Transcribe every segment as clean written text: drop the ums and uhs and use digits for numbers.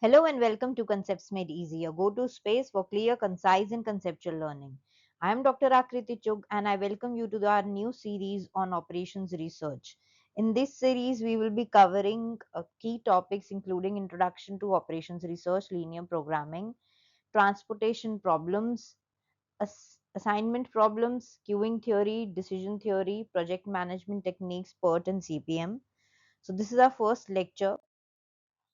Hello and welcome to Concepts Made Easy, a go-to space for clear, concise, and conceptual learning. I am Dr. Akriti Chugh and I welcome you to our new series on operations research. In this series, we will be covering key topics including introduction to operations research, linear programming, transportation problems, assignment problems, queuing theory, decision theory, project management techniques, PERT, and CPM. So this is our first lecture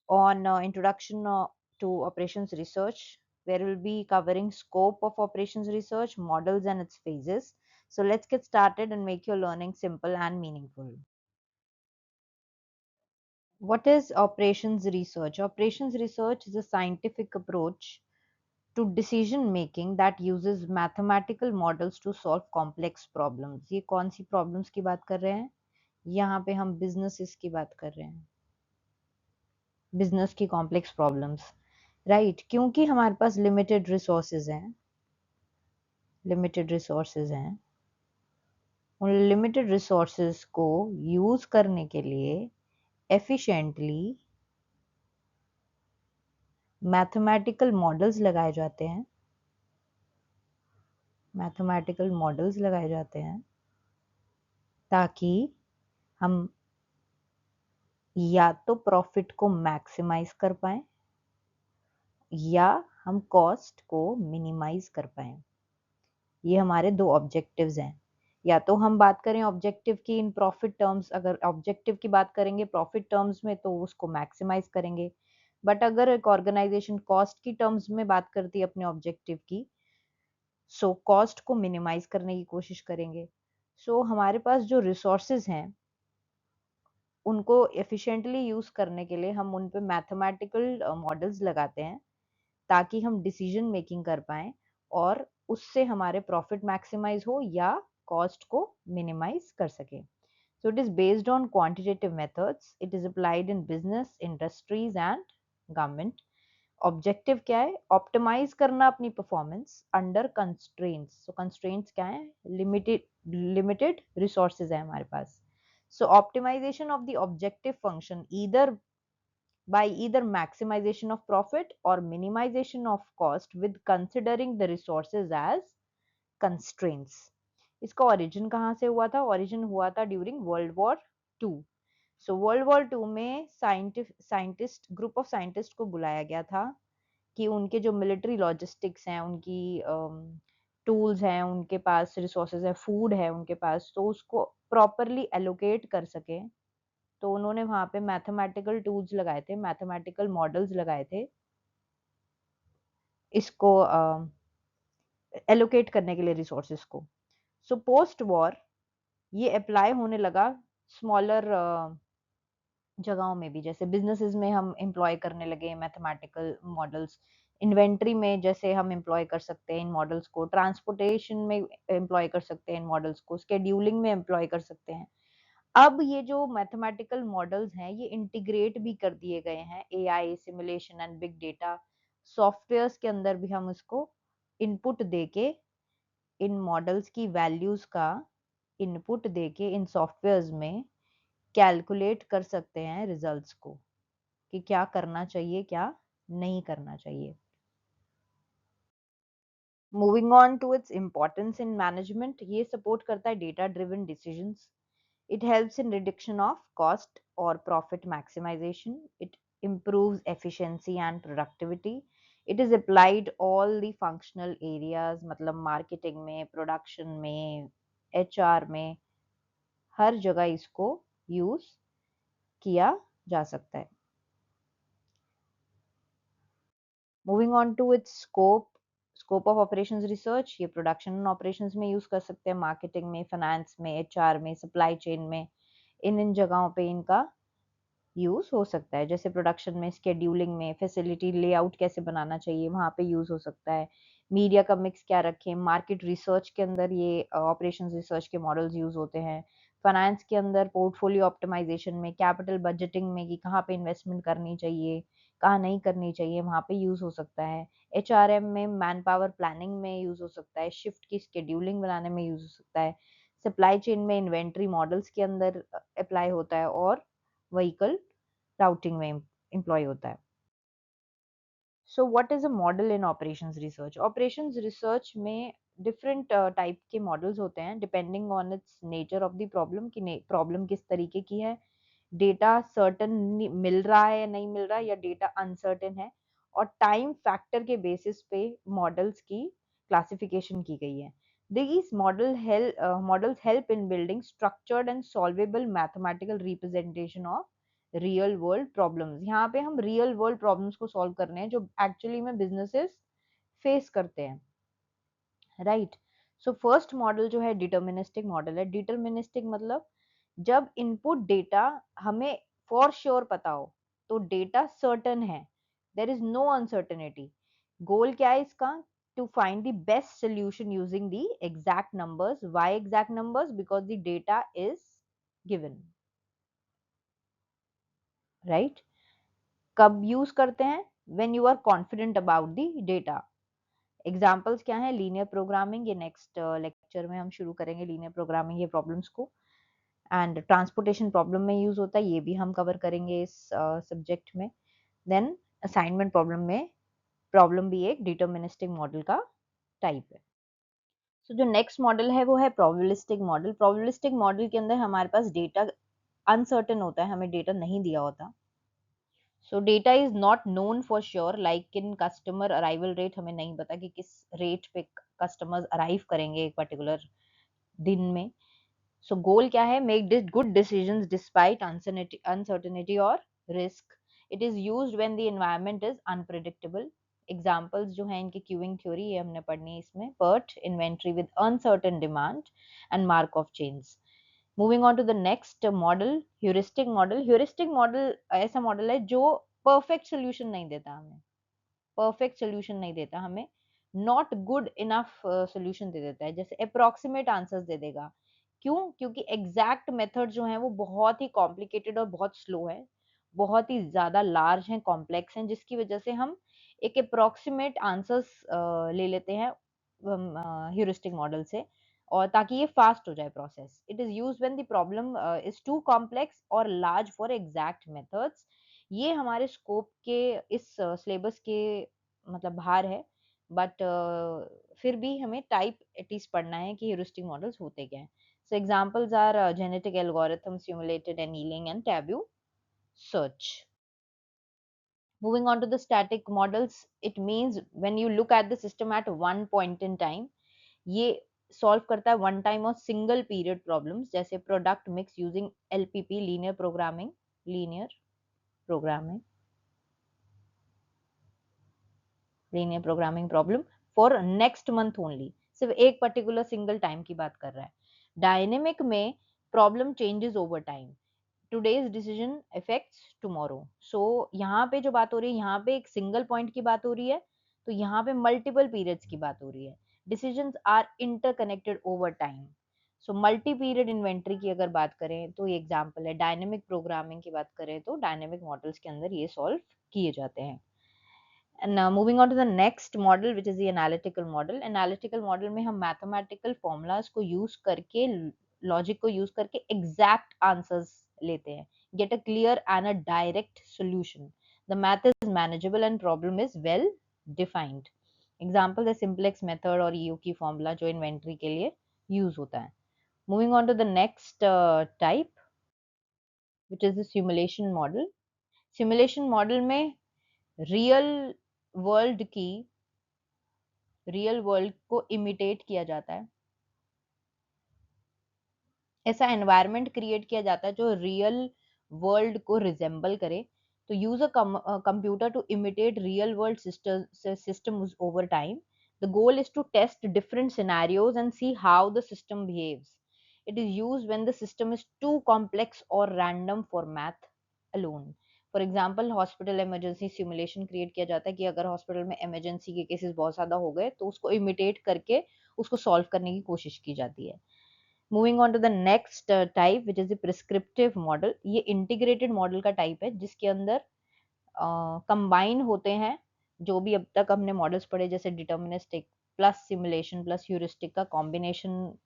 on introduction to operations research, where we'll be covering scope of operations research, models and its phases. So let's get started and make your learning simple and meaningful. What is operations research? Operations research is a scientific approach to decision making that uses mathematical models to solve complex problems. ये कौन सी problems की बात कर रहे हैं? यहाँ पे हम businesses की बात कर रहे हैं, business की complex problems. राइट क्योंकि हमारे पास लिमिटेड रिसोर्सेज हैं उन लिमिटेड रिसोर्सेज को यूज करने के लिए एफिशिएंटली मैथमेटिकल मॉडल्स लगाए जाते हैं ताकि हम या तो प्रॉफिट को मैक्सिमाइज कर पाए या हम कॉस्ट को मिनिमाइज कर पाए। ये हमारे दो ऑब्जेक्टिव्स हैं। या तो हम बात करें ऑब्जेक्टिव की इन प्रॉफिट टर्म्स, अगर ऑब्जेक्टिव की बात करेंगे प्रॉफिट टर्म्स में तो उसको मैक्सिमाइज करेंगे, बट अगर एक ऑर्गेनाइजेशन कॉस्ट की टर्म्स में बात करती है अपने ऑब्जेक्टिव की, सो कॉस्ट को मिनिमाइज करने की कोशिश करेंगे। सो हमारे पास जो रिसोर्सेज हैं उनको एफिशिएंटली यूज करने के लिए हम उन पे मैथमेटिकल मॉडल्स लगाते हैं ताकि हम डिसीजन मेकिंग कर पाएं और उससे हमारे प्रॉफिट मैक्सिमाइज हो या कॉस्ट को मिनिमाइज कर सके। So it is based on quantitative methods, it is applied in business, industries and government. Objective क्या है? ऑप्टिमाइज करना अपनी performance under constraints. So constraints क्या है? लिमिटेड रिसोर्सेज है हमारे पास। So optimization of the objective function by either maximization of profit or minimization of cost with considering the resources as constraints. इसका origin कहाँ से हुआ था? origin हुआ था during World War II. So World War II में scientist group of scientist को बुलाया गया था कि उनके जो मिलिट्री लॉजिस्टिक्स हैं, उनकी टूल्स हैं, उनके पास रिसोर्सेज है, फूड है उनके पास, तो उसको प्रॉपरली एलोकेट कर सके। तो उन्होंने वहां पे मैथमेटिकल टूल्स लगाए थे, मैथमेटिकल मॉडल्स लगाए थे इसको एलोकेट करने के लिए रिसोर्सेज को। सो पोस्ट वॉर ये अप्लाई होने लगा स्मॉलर जगहों में भी, जैसे बिजनेसेस में हम एम्प्लॉय करने लगे मैथमेटिकल मॉडल्स, इन्वेंट्री में जैसे हम एम्प्लॉय कर सकते हैं इन मॉडल्स को, ट्रांसपोर्टेशन में एम्प्लॉय कर सकते हैं इन मॉडल्स को, स्केड्यूलिंग में एम्प्लॉय कर सकते हैं। अब ये जो मैथमेटिकल मॉडल्स हैं ये इंटीग्रेट भी कर दिए गए हैं AI, simulation and big data softwares के अंदर भी। हम इसको इनपुट देके इन मॉडल्स की वैल्यूज का इनपुट देके इन सॉफ्टवेयर्स में कैलकुलेट कर सकते हैं रिजल्ट्स को कि क्या करना चाहिए, क्या नहीं करना चाहिए। Moving on to its importance in management, ये सपोर्ट करता है data driven decisions. It helps in reduction of cost or profit maximization. It improves efficiency and productivity. It is applied all the functional areas, मतलब marketing में, production में, HR में, हर जगह इसको use किया जा सकता है। Moving on to its scope of operations research, ये production and operations में use कर सकते हैं, marketing में, finance में, HR में, supply chain में, इन जगहों पे इनका यूज हो सकता है। जैसे प्रोडक्शन में, स्केड्यूलिंग में, फैसिलिटी लेआउट कैसे बनाना चाहिए वहां पे यूज हो सकता है। मीडिया का मिक्स क्या रखें, मार्केट रिसर्च के अंदर ये ऑपरेशंस रिसर्च के मॉडल्स यूज होते हैं। फाइनेंस के अंदर पोर्टफोलियो ऑप्टिमाइजेशन में, कैपिटल बजटिंग में कि कहाँ पे इन्वेस्टमेंट करनी चाहिए, कहाँ नहीं करनी चाहिए, वहां पे यूज हो सकता है। एचआरएम में मैन पावर प्लानिंग में यूज हो सकता है, शिफ्ट की स्केड्यूलिंग बनाने में यूज हो सकता है। सप्लाई चेन में इन्वेंट्री मॉडल्स के अंदर अप्लाई होता है और व्हीकल राउटिंग में एम्प्लॉय होता है। So what is a model in operations research? Operations research में डिफरेंट टाइप के मॉडल्स होते हैं depending on it's nature of the problem कि प्रॉब्लम किस तरीके की है, डेटा सर्टन मिल रहा है या नहीं मिल रहा है, या डेटा अनसर्टेन है, और टाइम फैक्टर के बेसिस पे मॉडल्स की क्लासिफिकेशन की गई है। These models help in building structured and solvable mathematical representation of real world problems. यहाँ पे हम रियल वर्ल्ड प्रॉब्लम्स को सॉल्व कर रहे हैं जो एक्चुअली में बिजनेसेस फेस करते हैं, राइट। सो फर्स्ट मॉडल जो है डिटर्मिनिस्टिक मॉडल है। डिटर्मिनिस्टिक मतलब जब इनपुट डेटा हमें फॉर श्योर पता हो, तो डेटा सर्टन है, there is no uncertainty. Goal क्या है इसका? To find the best solution using the exact numbers. Why exact numbers? Because the data is given, right. कब यूज करते हैं? When you are confident about the data. Examples क्या है? Linear programming, ये next lecture में हम शुरू करेंगे लीनियर प्रोग्रामिंग ये प्रॉब्लम्स को। एंड ट्रांसपोर्टेशन प्रॉब्लम में यूज होता है, ये भी हम कवर करेंगे इस सब्जेक्ट में। देन असाइनमेंट प्रॉब्लम में प्रॉब्लम भी एक डिटर्मिनिस्टिक मॉडल का टाइप है। सो जो नेक्स्ट मॉडल है वो है प्रोबेबिलिस्टिक मॉडल। प्रोबेबिलिस्टिक मॉडल के अंदर हमारे पास डेटा अनसर्टेन होता है, हमें डेटा नहीं दिया होता। सो data is not known for sure, like in customer arrival rate, हमें नहीं पता कि किस रेट पे कस्टमर्स अराइव करेंगे एक पर्टिकुलर दिन में। सो गोल क्या है? Make good decisions despite uncertainty और risk. It is used when the environment is unpredictable. Examples जो हैं इनकी क्यूइंग थ्योरी, ये हमने पढ़नी है इसमें। PERT inventory with uncertain demand and Markov chain. Moving on to the next model, heuristic model. Heuristic model ऐसा model है जो परफेक्ट सोल्यूशन नहीं देता हमें, परफेक्ट सोल्यूशन नहीं देता हमें, नॉट गुड इनफ सोल्यूशन दे देता है, जैसे अप्रोक्सीमेट आंसर्स दे देगा। क्यों? क्योंकि एग्जैक्ट मेथड जो है वो बहुत ही कॉम्प्लिकेटेड और बहुत स्लो है, बहुत ही ज्यादा लार्ज हैं, कॉम्प्लेक्स हैं, जिसकी वजह से हम एक अप्रोक्सीमेट आंसर्स ले लेते हैं ह्यूरिस्टिक मॉडल से, और ताकि ये फास्ट हो जाए process. It is use when the problem is too complex और लार्ज फॉर एग्जैक्ट मेथड्स। ये हमारे स्कोप के इस सिलेबस के मतलब बाहर है, बट फिर भी हमें टाइप एटलीस्ट पढ़ना है कि ह्यूरिस्टिक मॉडल्स होते क्या हैं। So examples are genetic algorithm, simulated annealing and tabu search. Moving on to the static models, it means when you look at the system at one point in time, ये solve करता है one time और single period problems, जैसे product mix using LPP, programming linear programming problem for next month only. सिर्फ एक particular single time की बात कर रहा है। डायनेमिक में problem changes over time, today's decision effects tomorrow. So यहाँ पे जो बात हो रही है, यहाँ पे एक सिंगल पॉइंट की बात हो रही है, तो यहाँ पे मल्टीपल पीरियड्स की बात हो रही है। Decisions are interconnected over time. So multi period inventory की अगर बात करें तो ये एग्जांपल है। डायनेमिक प्रोग्रामिंग की बात करें तो डायनेमिक मॉडल्स के अंदर ये सॉल्व किए जाते हैं। And now moving on to the next model, which is the analytical model. Analytical model में हम mathematical formulas को use करके, logic को use करके exact answers लेते हैं, get a clear and a direct solution. The math is manageable and problem is well defined. Example है simplex method और EOQ formula जो inventory के लिए use होता है. Moving on to the next type, which is the simulation model. Simulation model में real world को imitate किया जाता है, ऐसा एनवायरनमेंट क्रिएट किया जाता है जो रियल वर्ल्ड को रिजेंबल करे। तो use a computer to imitate real world systems over time. The goal is to test different scenarios and see how the system behaves. It is used when the system is too complex or random for math alone. For example hospital emergency simulation create किया जाता है कि अगर hospital में emergency के cases बहुत ज्यादा हो गए तो उसको इमिटेट करके उसको सॉल्व करने की कोशिश की जाती है। Moving on to the next type, which is the prescriptive model. ये इंटीग्रेटेड मॉडल का टाइप है जिसके अंदर कंबाइन होते हैं जो भी अब तक हमने मॉडल्स पढ़े, जैसे deterministic plus simulation plus heuristic का कॉम्बिनेशन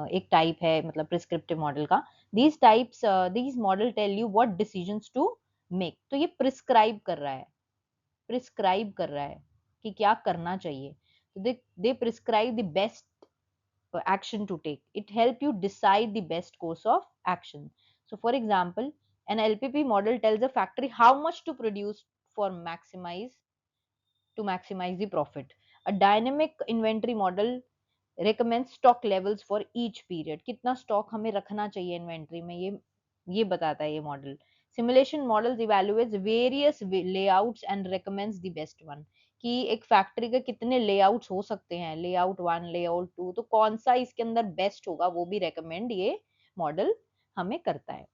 एक टाइप है, मतलब प्रिस्क्रिप्टिव मॉडल का। These model tell you what decisions to make. तो ये प्रिस्क्राइब कर रहा है प्रिस्क्राइब कर रहा है कि क्या करना चाहिए. तो they prescribe the best action to take. It help you decide the best course of action. So for example, an LPP model tells a factory how much to produce for maximize the profit. A dynamic inventory model recommends stock levels for each period. कितना stock हमें रखना चाहिए inventory में, ये बताता है ये model. Simulation models evaluates various layouts and recommends the best one, कि एक फैक्ट्री के कितने लेआउट्स हो सकते हैं, लेआउट 1, लेआउट 2, तो कौन सा इसके अंदर बेस्ट होगा वो भी रेकमेंड ये मॉडल हमें करता है.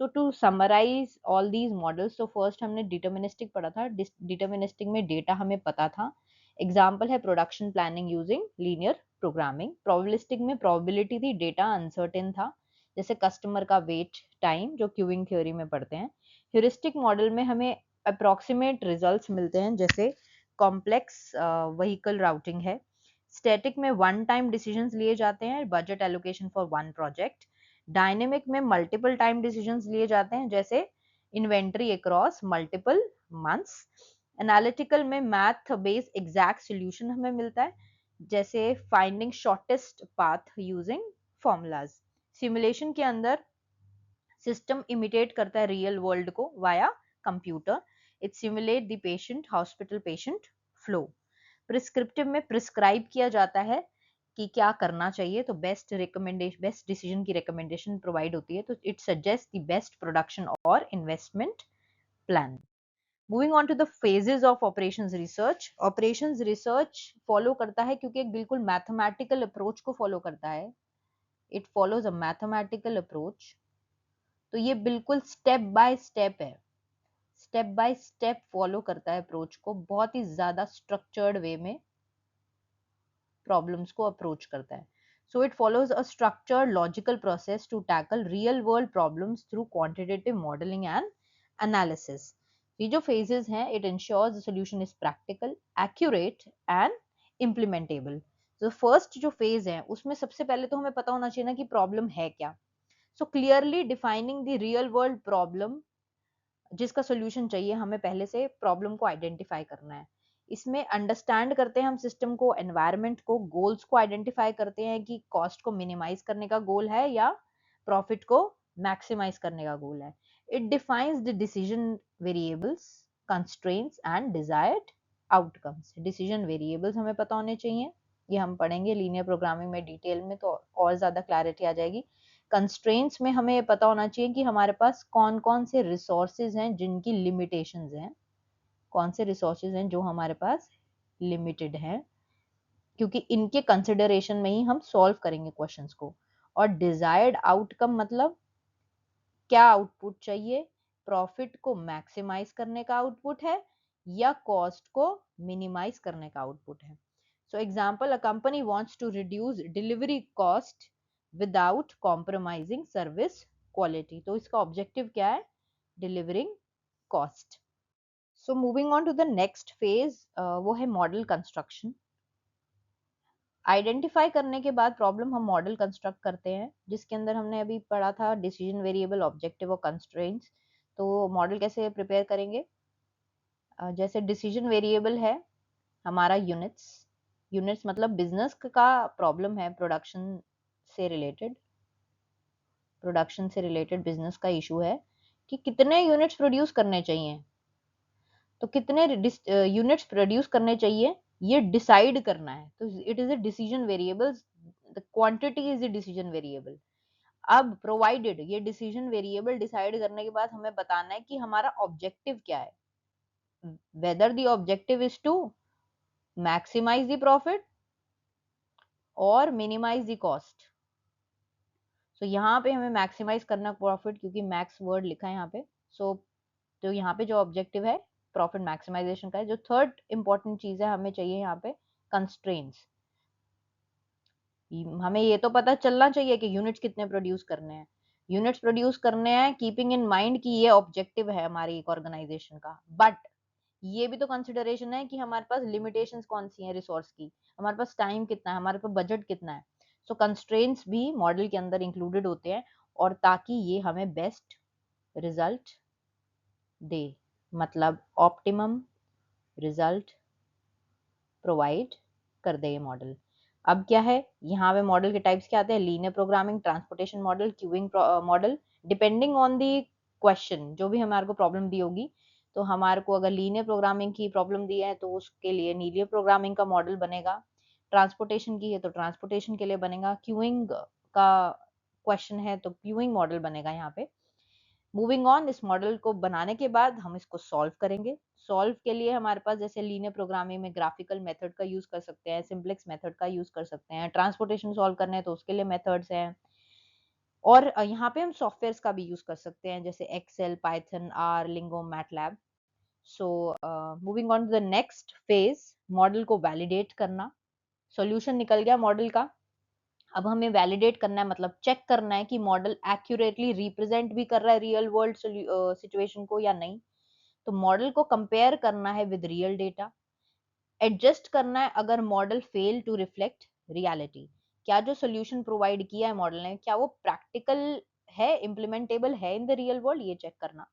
So to summarize all these models, तो फर्स्ट हमने डिटर्मिनिस्टिक पढ़ा था. डिटर्मिनिस्टिक में डेटा हमें पता था. एग्जाम्पल है production planning using linear programming. Probabilistic में प्रोबेबिलिटी थी, डेटा अनसर्टेन था, जैसे कस्टमर का वेट टाइम जो क्यूइंग थ्योरी में पढ़ते हैं. ह्यूरिस्टिक मॉडल में हमें अप्रोक्सीमेट रिजल्ट्स मिलते हैं, जैसे कॉम्प्लेक्स व्हीकल राउटिंग है. स्टैटिक में वन टाइम डिसीजंस लिए जाते हैं, budget allocation for one project. Dynamic में मल्टीपल टाइम डिसीजंस लिए जाते हैं, जैसे inventory across multiple months. Analytical में मैथ बेस्ड एग्जैक्ट सॉल्यूशन हमें मिलता है, जैसे finding shortest path using formulas. Simulation के अंदर सिस्टम इमिटेट करता है रियल वर्ल्ड को via computer. It simulate the patient hospital patient flow. Prescriptive में प्रिस्क्राइब किया जाता है कि क्या करना चाहिए, तो बेस्ट डिसीजन की रिकमेंडेशन प्रोवाइड होती है, तो it suggest the best production और investment plan. Moving on to the phases of operations research. Operations research follow करता है क्योंकि एक बिल्कुल मैथमेटिकल अप्रोच को फॉलो करता है. It follows a mathematical approach. तो ये बिल्कुल स्टेप बाय स्टेप है, स्टेप बाय स्टेप फॉलो करता है अप्रोच को, बहुत ही ज्यादा स्ट्रक्चर्ड वे में प्रॉब्लम्स को अप्रोच करता है. So it follows a structured logical process to tackle real world problems through quantitative modelling and analysis. ये जो फेजेस हैं, it ensures the solution is practical, accurate and implementable. तो first जो phase है उसमें सबसे पहले तो हमें पता होना चाहिए ना कि प्रॉब्लम है क्या. So clearly defining the real world problem जिसका सोल्यूशन चाहिए, हमें पहले से प्रॉब्लम को आइडेंटिफाई करना है. इसमें अंडरस्टैंड करते हैं हम सिस्टम को, एनवायरनमेंट को, गोल्स को आइडेंटिफाई करते हैं कि कॉस्ट को मिनिमाइज करने का गोल है या प्रॉफिट को मैक्सिमाइज करने का गोल है. It defines the decision variables, constraints and desired outcomes. Decision variables हमें पता होने चाहिए, ये हम पढ़ेंगे लीनियर प्रोग्रामिंग में डिटेल में, तो और ज्यादा क्लैरिटी आ जाएगी. कंस्ट्रेंट्स में हमें पता होना चाहिए कि हमारे पास कौन कौन से रिसोर्सेज हैं जिनकी लिमिटेशंस हैं, कौन से रिसोर्सेज हैं जो हमारे पास लिमिटेड हैं, क्योंकि इनके कंसिडरेशन में ही हम सॉल्व करेंगे क्वेश्चंस को. और डिजायर्ड आउटकम मतलब क्या आउटपुट चाहिए, प्रॉफिट को मैक्सिमाइज करने का आउटपुट है या कॉस्ट को मिनिमाइज करने का आउटपुट है. So example, a company wants to reduce delivery cost without compromising service quality. तो इसका ऑब्जेक्टिव क्या है, delivering cost. So moving on to the next phase, वो है मॉडल कंस्ट्रक्शन. आइडेंटिफाई करने के बाद प्रॉब्लम हम मॉडल कंस्ट्रक्ट करते हैं, जिसके अंदर हमने अभी पढ़ा था डिसीजन वेरिएबल, ऑब्जेक्टिव और कंस्ट्रेंट्स. तो मॉडल कैसे प्रिपेयर करेंगे, जैसे डिसीजन वेरिएबल है हमारा यूनिट्स. यूनिट्स मतलब बिजनेस का प्रॉब्लम है, प्रोडक्शन से रिलेटेड बिजनेस का इशू है कि कितने यूनिट्स प्रोड्यूस करने चाहिए. तो कितने यूनिट्स प्रोड्यूस करने चाहिए ये डिसाइड करना है, तो it is a decision variable. The quantity is the decision variable. अब प्रोवाइडेड ये डिसीजन वेरिएबल डिसाइड करने के बाद हमें बताना है कि हमारा ऑब्जेक्टिव क्या है, whether the objective is to maximise the profit और मिनिमाइज द कॉस्ट. सो यहाँ पे हमें मैक्सिमाइज करना प्रॉफिट, क्योंकि मैक्स वर्ड लिखा है यहाँ पे. सो तो यहाँ पे जो ऑब्जेक्टिव है प्रॉफिट मैक्सिमाइजेशन का है. जो थर्ड इंपॉर्टेंट चीज है हमें चाहिए यहाँ पे कंस्ट्रेंट्स. हमें ये तो पता चलना चाहिए कि यूनिट्स कितने प्रोड्यूस करने हैं. यूनिट्स प्रोड्यूस करने हैं कीपिंग इन माइंड कि ये ऑब्जेक्टिव है हमारी एक ऑर्गेनाइजेशन का. बट ये भी तो कंसिडरेशन है कि हमारे पास लिमिटेशंस कौन सी हैं रिसोर्स की, हमारे पास टाइम कितना है, हमारे पास बजट कितना है. सो कंस्ट्रेंट्स भी मॉडल के अंदर इंक्लूडेड होते हैं, और ताकि ये हमें बेस्ट रिजल्ट दे, मतलब ऑप्टिमम रिजल्ट प्रोवाइड कर दे ये मॉडल। अब क्या है, यहाँ पे मॉडल के टाइप्स क्या आते हैं, linear programming, transportation model, queuing model. Depending on the question, जो भी हमारे को प्रॉब्लम दी होगी, तो हमारे को अगर लीनियर प्रोग्रामिंग की प्रॉब्लम दी है तो उसके लिए लीनियर प्रोग्रामिंग का मॉडल बनेगा, ट्रांसपोर्टेशन की है तो ट्रांसपोर्टेशन के लिए बनेगा, क्यूइंग का क्वेश्चन है तो क्यूइंग मॉडल बनेगा यहाँ पे। मूविंग ऑन, इस मॉडल को बनाने के बाद हम इसको सॉल्व करेंगे। सॉल्व के लिए हमारे पास जैसे लीनियर प्रोग्रामिंग में ग्राफिकल मेथड का यूज कर सकते हैं, सिंप्लेक्स मेथड का यूज कर सकते हैं, ट्रांसपोर्टेशन सॉल्व करने हैं तो उसके लिए मेथड्स हैं, और यहाँ पे हम सॉफ्टवेयर्स का भी यूज कर सकते हैं जैसे Excel, Python, R, Lingo, MATLAB. So moving on to the next phase, model को वैलिडेट करना। सॉल्यूशन निकल गया मॉडल का, अब हमें वैलिडेट करना है, मतलब चेक करना है कि मॉडल एक्यूरेटली रिप्रेजेंट भी कर रहा है रियल वर्ल्ड सिचुएशन को या नहीं। तो मॉडल को कंपेयर करना है विद रियल डेटा, एडजस्ट करना है अगर model fail to reflect reality, क्या जो सोल्यूशन प्रोवाइड किया है मॉडल ने क्या वो प्रैक्टिकल है, इम्प्लीमेंटेबल है इन द रियल वर्ल्ड, ये चेक करना।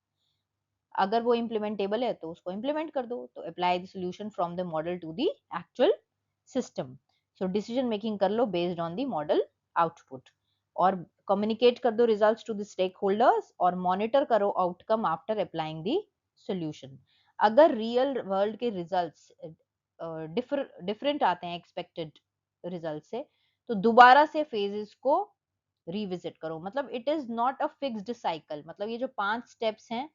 अगर वो इम्प्लीमेंटेबल है तो उसको इम्प्लीमेंट कर दो, तो apply the solution from the model to the actual system. So decision making कर लो based on the model output, और कम्युनिकेट कर दो results to the stakeholders, और मॉनिटर करो outcome after applying the solution. अगर रियल वर्ल्ड के results different आते हैं एक्सपेक्टेड रिजल्ट से, तो दोबारा से फेजेस को रिविजिट करो। मतलब it is not a fixed cycle, मतलब ये जो 5 स्टेप्स हैं,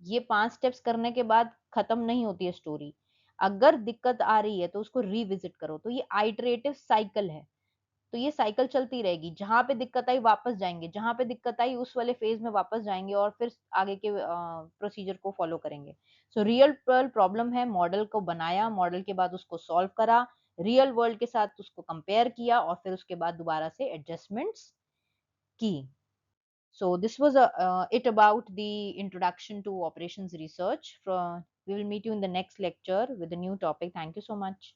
ये 5 स्टेप्स करने के बाद खत्म नहीं होती है स्टोरी। अगर दिक्कत आ रही है तो उसको रिविजिट करो, तो ये आइटरेटिव साइकिल है। तो ये साइकिल चलती रहेगी, जहां पे दिक्कत आई वापस जाएंगे, जहां पे दिक्कत आई उस वाले फेज में वापस जाएंगे, और फिर आगे के प्रोसीजर को फॉलो करेंगे। सो रियल वर्ल्ड प्रॉब्लम है, मॉडल को बनाया, मॉडल के बाद उसको सॉल्व करा, रियल वर्ल्ड के साथ उसको कंपेयर किया, और फिर उसके बाद दोबारा से एडजस्टमेंट्स की। So this was it about the introduction to operations research. We will meet you in the next lecture with a new topic. Thank you so much.